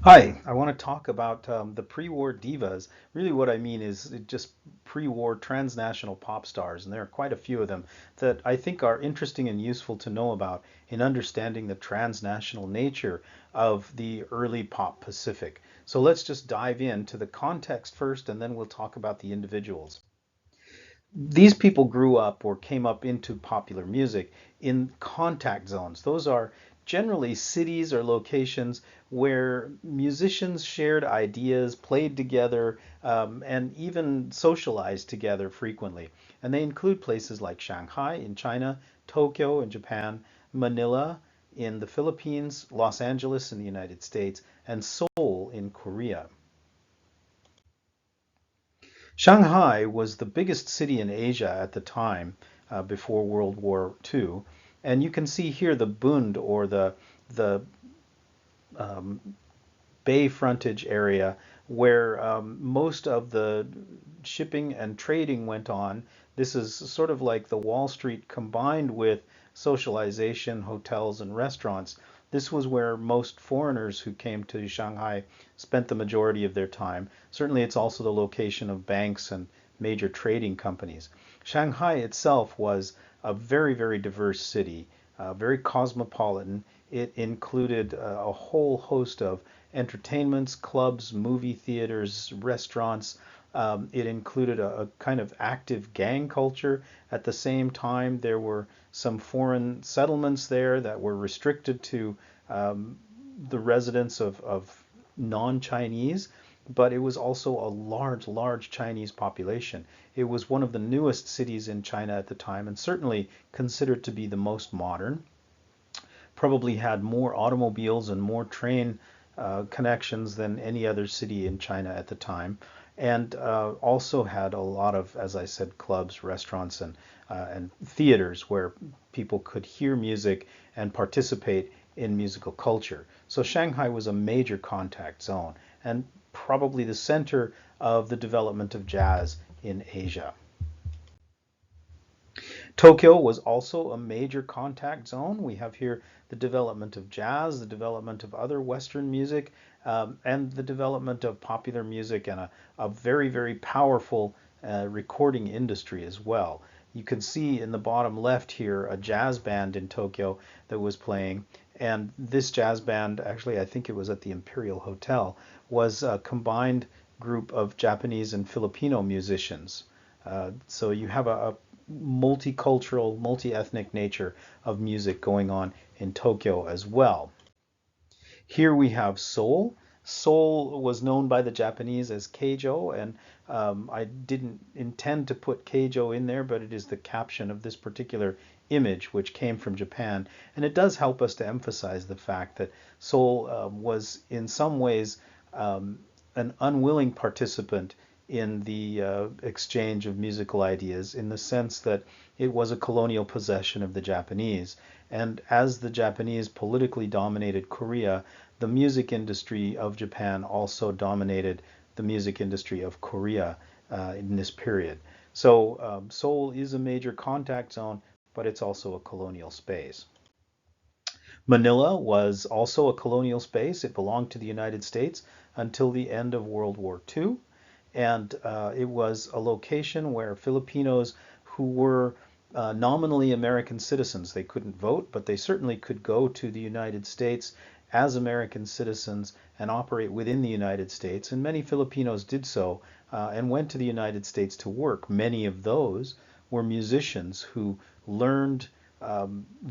Hi, I want to talk about the pre-war divas. Really, what I mean is just pre-war transnational pop stars, and there are quite a few of them that I think are interesting and useful to know about in understanding the transnational nature of the early pop Pacific. So let's just dive into the context first, and then we'll talk about the individuals. These people grew up or came up into popular music in contact zones. Those are generally cities or locations where musicians shared ideas, played together, and even socialized together frequently. And they include places like Shanghai in China, Tokyo in Japan, Manila in the Philippines, Los Angeles in the United States, and Seoul in Korea. Shanghai was the biggest city in Asia at the time, before World War II, and you can see here the Bund or the um, bay frontage area where most of the shipping and trading went on. This is sort of like the Wall Street combined with socialization, hotels, and restaurants. This was where most foreigners who came to Shanghai spent the majority of their time. Certainly, it's also the location of banks and major trading companies. Shanghai itself was a very, very diverse city, very cosmopolitan. It included a whole host of entertainments, clubs, movie theaters, restaurants. It included a kind of active gang culture. At the same time, there were some foreign settlements there that were restricted to the residents of non-Chinese, but it was also a large, large Chinese population. It was one of the newest cities in China at the time, and certainly considered to be the most modern. Probably had more automobiles and more train connections than any other city in China at the time, and also had a lot of, as I said, clubs, restaurants, and theaters where people could hear music and participate in musical culture. So Shanghai was a major contact zone and probably the center of the development of jazz in Asia. Tokyo was also a major contact zone. We have here the development of jazz, the development of other Western music, and the development of popular music and a very, very powerful recording industry as well. You can see in the bottom left here a jazz band in Tokyo that was playing. And this jazz band, actually, I think it was at the Imperial Hotel, was a combined group of Japanese and Filipino musicians. So you have a multicultural, multi-ethnic nature of music going on in Tokyo as well. Here we have Seoul. Seoul was known by the Japanese as Keijo, and I didn't intend to put Keijo in there, but it is the caption of this particular image, which came from Japan. And it does help us to emphasize the fact that Seoul was in some ways an unwilling participant in the exchange of musical ideas in the sense that it was a colonial possession of the Japanese. And as the Japanese politically dominated Korea, the music industry of Japan also dominated the music industry of Korea in this period. So Seoul is a major contact zone, but it's also a colonial space. Manila was also a colonial space. It belonged to the United States until the end of World War II. And it was a location where Filipinos who were nominally American citizens, they couldn't vote, but they certainly could go to the United States as American citizens and operate within the United States. And many Filipinos did so and went to the United States to work. Many of those were musicians who learned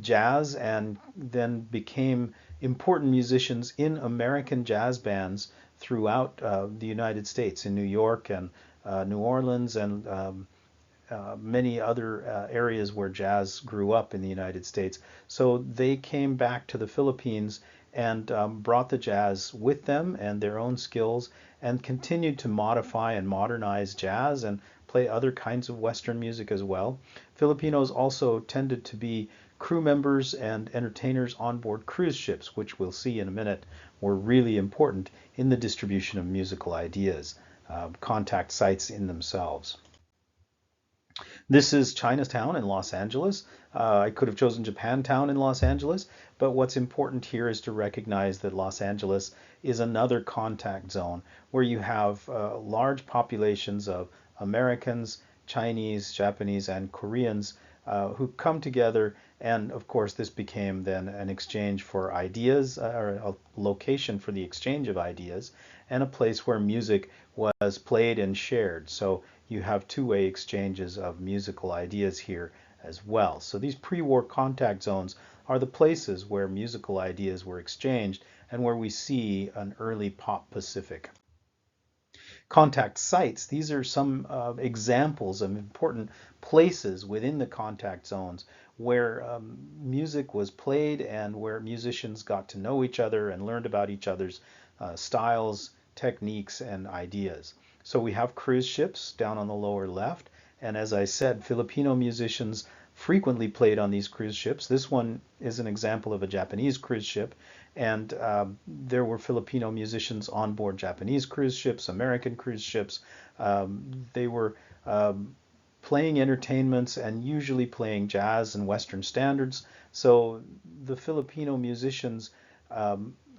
jazz and then became important musicians in American jazz bands throughout the United States, in New York and New Orleans and many other areas where jazz grew up in the United States. So they came back to the Philippines and brought the jazz with them and their own skills and continued to modify and modernize jazz and play other kinds of Western music as well. Filipinos also tended to be crew members and entertainers on board cruise ships, which we'll see in a minute were really important in the distribution of musical ideas, contact sites in themselves. This is Chinatown in Los Angeles. I could have chosen Japantown in Los Angeles, but what's important here is to recognize that Los Angeles is another contact zone where you have large populations of Americans, Chinese, Japanese, and Koreans who come together. And of course, this became then an exchange for ideas, or a location for the exchange of ideas, and a place where music was played and shared. So you have two-way exchanges of musical ideas here as well. So these pre-war contact zones are the places where musical ideas were exchanged and where we see an early pop Pacific. Contact sites, these are some examples of important places within the contact zones where music was played and where musicians got to know each other and learned about each other's styles, techniques, and ideas. So we have cruise ships down on the lower left, and as I said, Filipino musicians frequently played on these cruise ships. This one is an example of a Japanese cruise ship, and there were Filipino musicians on board Japanese cruise ships, American cruise ships. They were playing entertainments and usually playing jazz and Western standards. So the Filipino musicians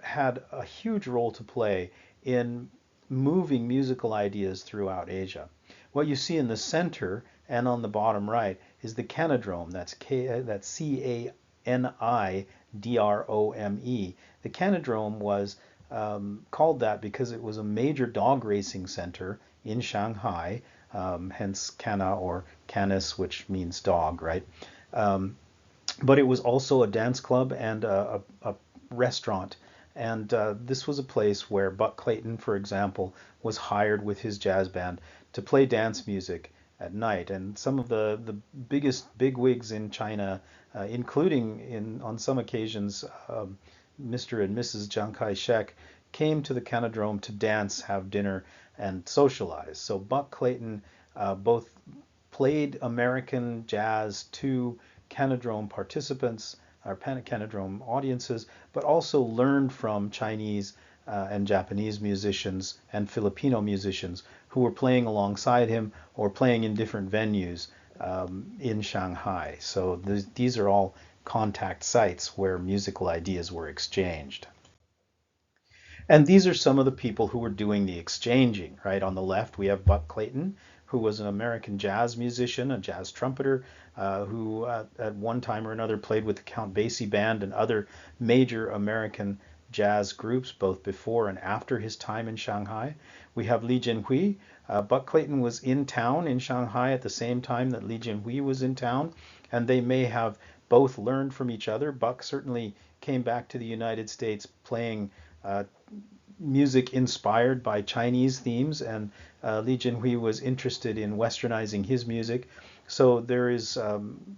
had a huge role to play in moving musical ideas throughout Asia. What you see in the center and on the bottom right is the Canidrome. That's Canidrome. The Canidrome was called that because it was a major dog racing center in Shanghai, hence Cana or Canis, which means dog, right? But it was also a dance club and a restaurant. And this was a place where Buck Clayton, for example, was hired with his jazz band to play dance music at night. And some of the biggest bigwigs in China, including on some occasions Mr. and Mrs. Chiang Kai-shek, came to the Canidrome to dance, have dinner, and socialize. So Buck Clayton both played American jazz to Canidrome participants, or Canidrome audiences, but also learned from Chinese and Japanese musicians and Filipino musicians who were playing alongside him or playing in different venues in Shanghai. So these are all contact sites where musical ideas were exchanged. And these are some of the people who were doing the exchanging, right? On the left, we have Buck Clayton, who was an American jazz musician, a jazz trumpeter, who at one time or another played with the Count Basie Band and other major American jazz groups, both before and after his time in Shanghai. We have Li Jinhui. Buck Clayton was in town in Shanghai at the same time that Li Jinhui was in town, and they may have both learned from each other. Buck certainly came back to the United States playing music inspired by Chinese themes, and Li Jinhui was interested in westernizing his music. So there is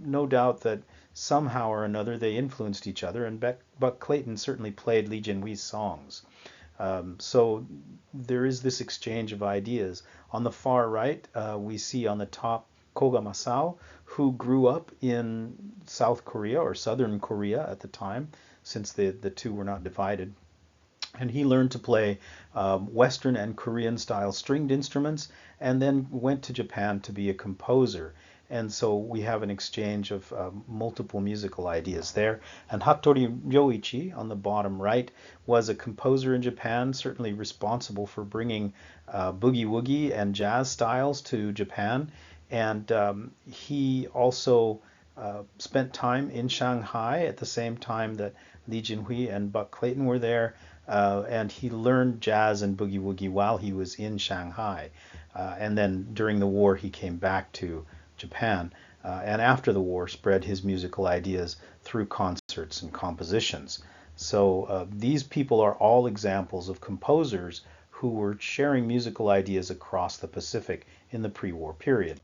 no doubt that somehow or another they influenced each other, and Buck Clayton certainly played Li Jinhui's songs. So there is this exchange of ideas. On the far right, we see on the top Koga Masao, who grew up in South Korea or Southern Korea at the time, since the two were not divided. And he learned to play Western and Korean style stringed instruments and then went to Japan to be a composer. And so we have an exchange of multiple musical ideas there. And Hattori Ryoichi on the bottom right was a composer in Japan, certainly responsible for bringing boogie woogie and jazz styles to Japan. And he also spent time in Shanghai at the same time that Li Jinhui and Buck Clayton were there. And he learned jazz and boogie woogie while he was in Shanghai. And then during the war, he came back to Japan. And after the war, spread his musical ideas through concerts and compositions. So these people are all examples of composers who were sharing musical ideas across the Pacific in the pre-war period.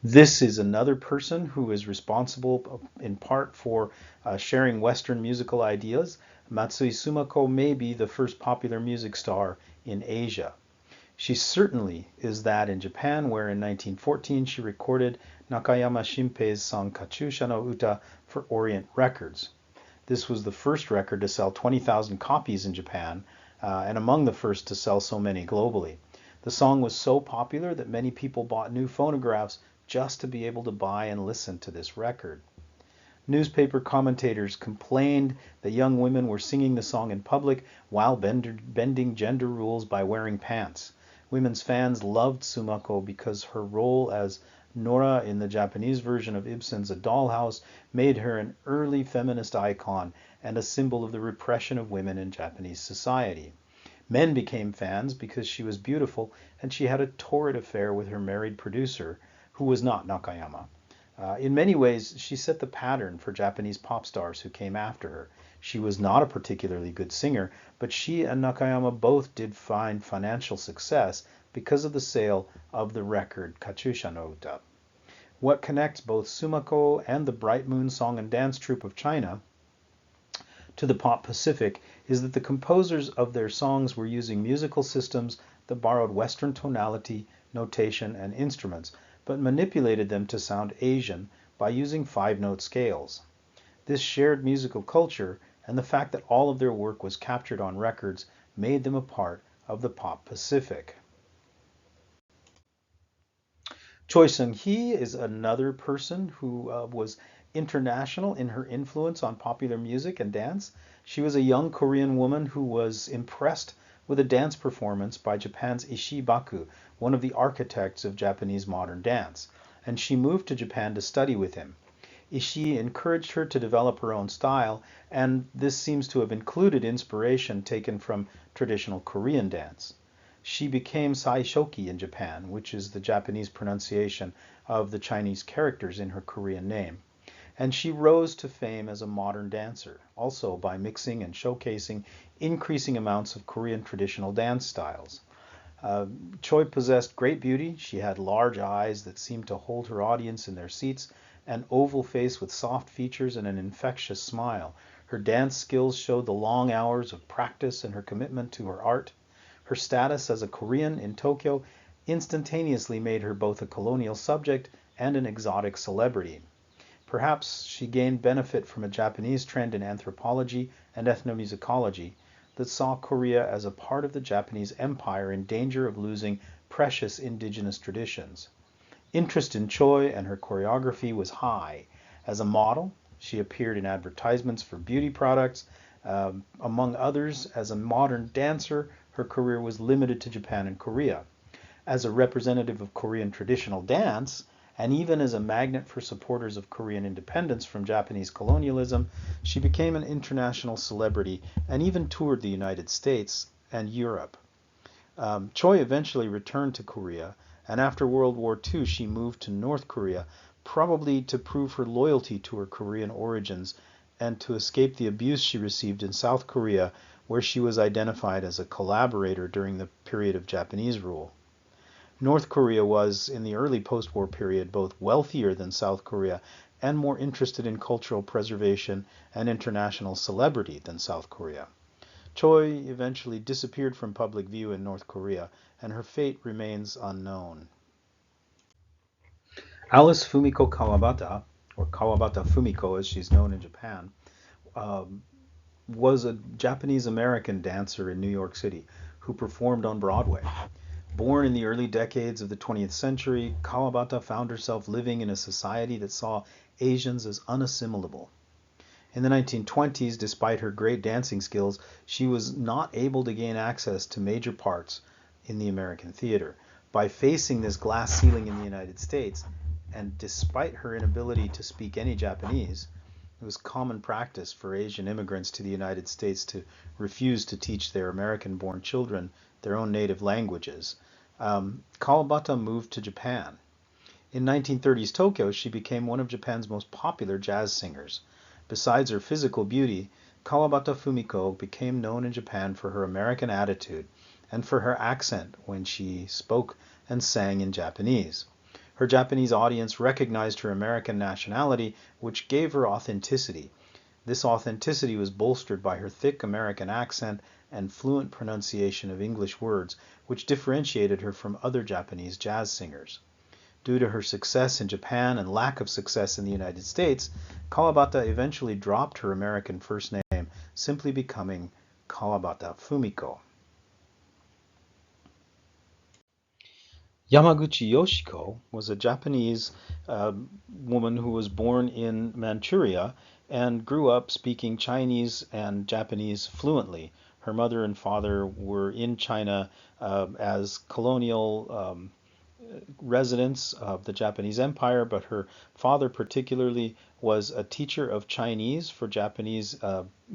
This is another person who is responsible in part for sharing Western musical ideas. Matsui Sumako may be the first popular music star in Asia. She certainly is that in Japan, where in 1914 she recorded Nakayama Shinpei's song Katyusha no Uta for Orient Records. This was the first record to sell 20,000 copies in Japan, and among the first to sell so many globally. The song was so popular that many people bought new phonographs just to be able to buy and listen to this record. Newspaper commentators complained that young women were singing the song in public while bending gender rules by wearing pants. Women's fans loved Sumako because her role as Nora in the Japanese version of Ibsen's A Dollhouse made her an early feminist icon and a symbol of the repression of women in Japanese society. Men became fans because she was beautiful and she had a torrid affair with her married producer, who was not Nakayama. In many ways, she set the pattern for Japanese pop stars who came after her. She was not a particularly good singer, but she and Nakayama both did find financial success because of the sale of the record Katyusha no Uta. What connects both Sumako and the Bright Moon Song and Dance Troupe of China to the pop Pacific is that the composers of their songs were using musical systems that borrowed Western tonality, notation, and instruments, but manipulated them to sound Asian by using 5-note scales. This shared musical culture and the fact that all of their work was captured on records made them a part of the pop Pacific. Choi Seung-hee is another person who was international in her influence on popular music and dance. She was a young Korean woman who was impressed with a dance performance by Japan's Ishii Baku, one of the architects of Japanese modern dance, and she moved to Japan to study with him. Ishii encouraged her to develop her own style, and this seems to have included inspiration taken from traditional Korean dance. She became Saishoki in Japan, which is the Japanese pronunciation of the Chinese characters in her Korean name. And she rose to fame as a modern dancer, also by mixing and showcasing increasing amounts of Korean traditional dance styles. Choi possessed great beauty. She had large eyes that seemed to hold her audience in their seats, an oval face with soft features and an infectious smile. Her dance skills showed the long hours of practice and her commitment to her art. Her status as a Korean in Tokyo instantaneously made her both a colonial subject and an exotic celebrity. Perhaps she gained benefit from a Japanese trend in anthropology and ethnomusicology that saw Korea as a part of the Japanese empire in danger of losing precious indigenous traditions. Interest in Choi and her choreography was high. As a model, she appeared in advertisements for beauty products. Among others, as a modern dancer, her career was limited to Japan and Korea. As a representative of Korean traditional dance, and even as a magnet for supporters of Korean independence from Japanese colonialism, she became an international celebrity and even toured the United States and Europe. Choi eventually returned to Korea, and after World War II she moved to North Korea, probably to prove her loyalty to her Korean origins and to escape the abuse she received in South Korea, where she was identified as a collaborator during the period of Japanese rule. North Korea was, in the early post-war period, both wealthier than South Korea and more interested in cultural preservation and international celebrity than South Korea. Choi eventually disappeared from public view in North Korea, and her fate remains unknown. Alice Fumiko Kawabata, or Kawabata Fumiko as she's known in Japan, was a Japanese-American dancer in New York City who performed on Broadway. Born in the early decades of the 20th century, Kawabata found herself living in a society that saw Asians as unassimilable. In the 1920s, despite her great dancing skills, she was not able to gain access to major parts in the American theater. By facing this glass ceiling in the United States, and despite her inability to speak any Japanese, it was common practice for Asian immigrants to the United States to refuse to teach their American-born children their own native languages. Kawabata moved to Japan. In 1930s Tokyo, she became one of Japan's most popular jazz singers. Besides her physical beauty, Kawabata Fumiko became known in Japan for her American attitude and for her accent when she spoke and sang in Japanese. Her Japanese audience recognized her American nationality, which gave her authenticity. This authenticity was bolstered by her thick American accent and fluent pronunciation of English words, which differentiated her from other Japanese jazz singers. Due to her success in Japan and lack of success in the United States, Kawabata eventually dropped her American first name, simply becoming Kawabata Fumiko. Yamaguchi Yoshiko was a Japanese uh, woman who was born in Manchuria and grew up speaking Chinese and Japanese fluently. Her mother and father were in China as colonial residents of the Japanese Empire, but her father particularly was a teacher of Chinese for Japanese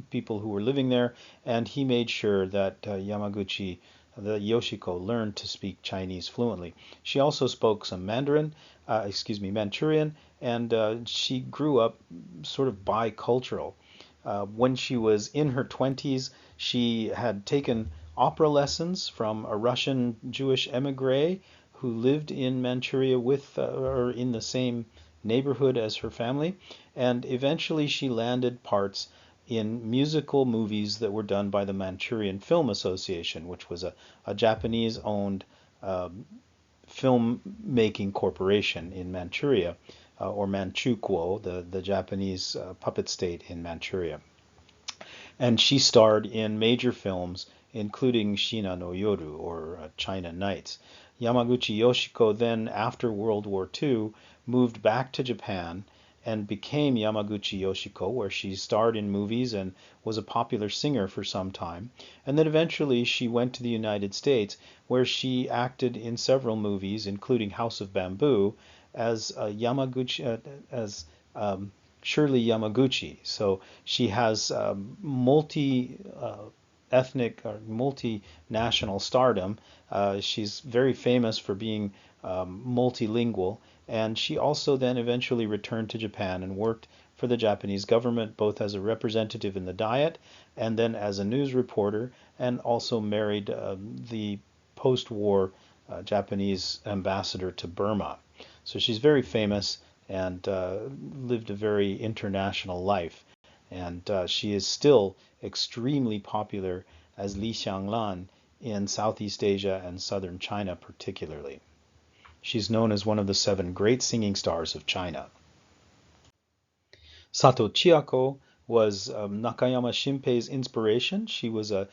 people who were living there, and he made sure that the Yoshiko, learned to speak Chinese fluently. She also spoke some Manchurian, and she grew up sort of bicultural. When she was in her 20s, she had taken opera lessons from a Russian Jewish emigre who lived in Manchuria with or in the same neighborhood as her family, and eventually she landed parts in musical movies that were done by the Manchurian Film Association, which was a Japanese-owned uh, filmmaking corporation in Manchuria, or Manchukuo, the Japanese puppet state in Manchuria. And she starred in major films, including Shina no Yoru, or China Nights. Yamaguchi Yoshiko then, after World War II, moved back to Japan and became Yamaguchi Yoshiko, where she starred in movies and was a popular singer for some time. And then eventually she went to the United States, where she acted in several movies, including House of Bamboo, as as Shirley Yamaguchi. So she has multi ethnic or multinational stardom. She's very famous for being multilingual, and she also then eventually returned to Japan and worked for the Japanese government, both as a representative in the Diet and then as a news reporter, and also married the post war Japanese ambassador to Burma. So she's very famous and lived a very international life. And she is still extremely popular as Li Xianglan in Southeast Asia and southern China, particularly. She's known as one of the seven great singing stars of China. Sato Chiako was Nakayama Shinpei's inspiration. She was a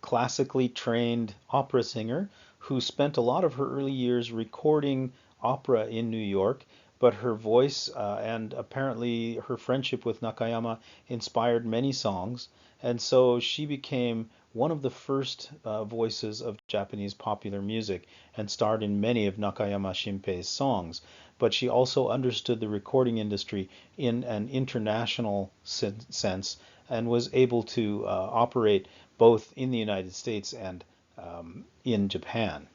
classically trained opera singer who spent a lot of her early years recording opera in New York, but her voice and apparently her friendship with Nakayama inspired many songs, and so she became one of the first voices of Japanese popular music and starred in many of Nakayama Shinpei's songs. But she also understood the recording industry in an international sense and was able to operate both in the United States and in Japan.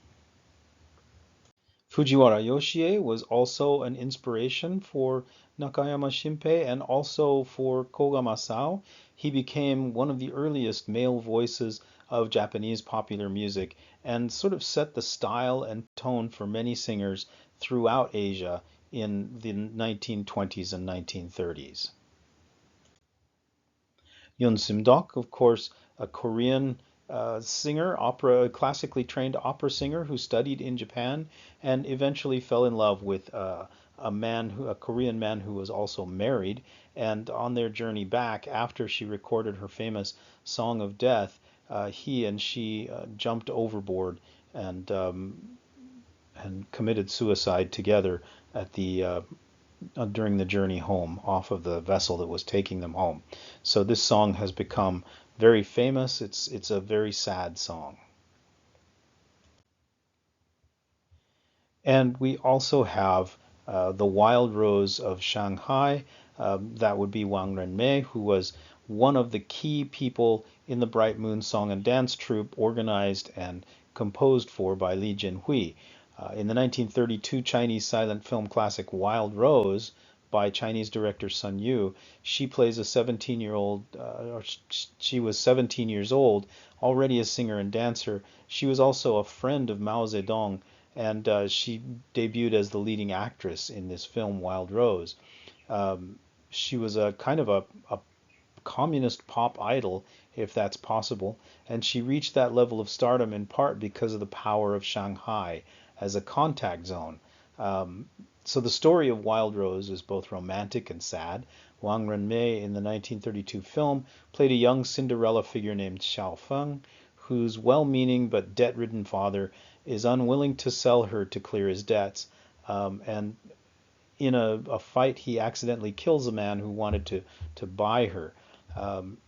Fujiwara Yoshie was also an inspiration for Nakayama Shinpei and also for Koga Masao. He became one of the earliest male voices of Japanese popular music and sort of set the style and tone for many singers throughout Asia in the 1920s and 1930s. Yoon Sim-dok, of course, a Korean singer, classically trained opera singer who studied in Japan and eventually fell in love with a Korean man who was also married. And on their journey back, after she recorded her famous Song of Death, he and she jumped overboard and committed suicide together at the during the journey home off of the vessel that was taking them home. So this song has become very famous. It's a very sad song. And we also have the Wild Rose of Shanghai. That would be Wang Renmei, who was one of the key people in the Bright Moon Song and Dance Troupe organized and composed for by Li Jinhui. In the 1932 Chinese silent film classic Wild Rose by Chinese director Sun Yu, she plays a 17-year-old, or she was 17 years old, already a singer and dancer. She was also a friend of Mao Zedong, and she debuted as the leading actress in this film Wild Rose. She was a kind of a communist pop idol, if that's possible, and she reached that level of stardom in part because of the power of Shanghai as a contact zone. Um, so the story of Wild Rose is both romantic and sad. Wang Renmei in the 1932 film played a young Cinderella figure named Xiao Feng, whose well-meaning but debt-ridden father is unwilling to sell her to clear his debts. And in a fight, he accidentally kills a man who wanted to buy her.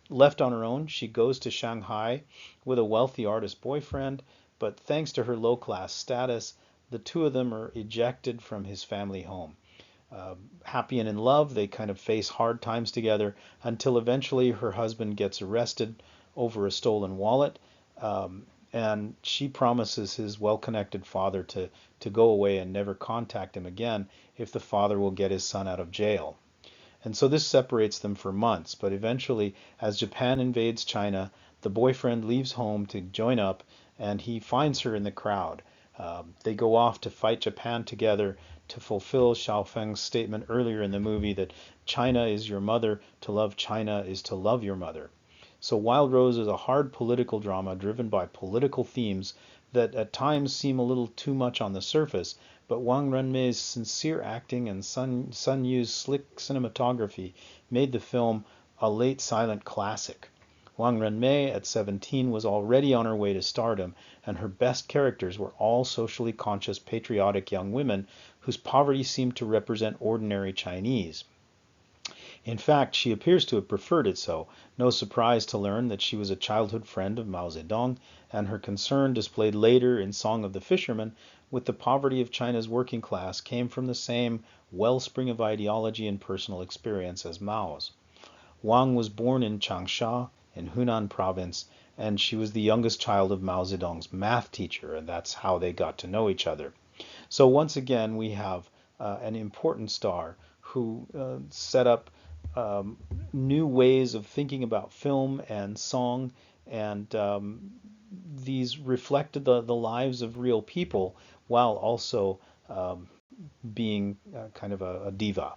Left on her own, she goes to Shanghai with a wealthy artist boyfriend, but thanks to her low class status, the two of them are ejected from his family home. Happy and in love, they kind of face hard times together until eventually her husband gets arrested over a stolen wallet. And she promises his well-connected father to go away and never contact him again if the father will get his son out of jail. And so this separates them for months, but eventually, as Japan invades China, the boyfriend leaves home to join up and he finds her in the crowd. They go off to fight Japan together to fulfill Xiao Feng's statement earlier in the movie that China is your mother, to love China is to love your mother. So Wild Rose is a hard political drama driven by political themes that at times seem a little too much on the surface, but Wang Renmei's sincere acting and Sun Yu's slick cinematography made the film a late silent classic. Wang Renmei at 17 was already on her way to stardom, and her best characters were all socially conscious, patriotic young women whose poverty seemed to represent ordinary Chinese. In fact, she appears to have preferred it so. No surprise to learn that she was a childhood friend of Mao Zedong, and her concern displayed later in Song of the Fisherman with the poverty of China's working class came from the same wellspring of ideology and personal experience as Mao's. Wang was born in Changsha in Hunan province, and she was the youngest child of Mao Zedong's math teacher, and that's how they got to know each other. So once again, we have an important star who set up um, new ways of thinking about film and song, and these reflected the lives of real people while also being kind of a diva.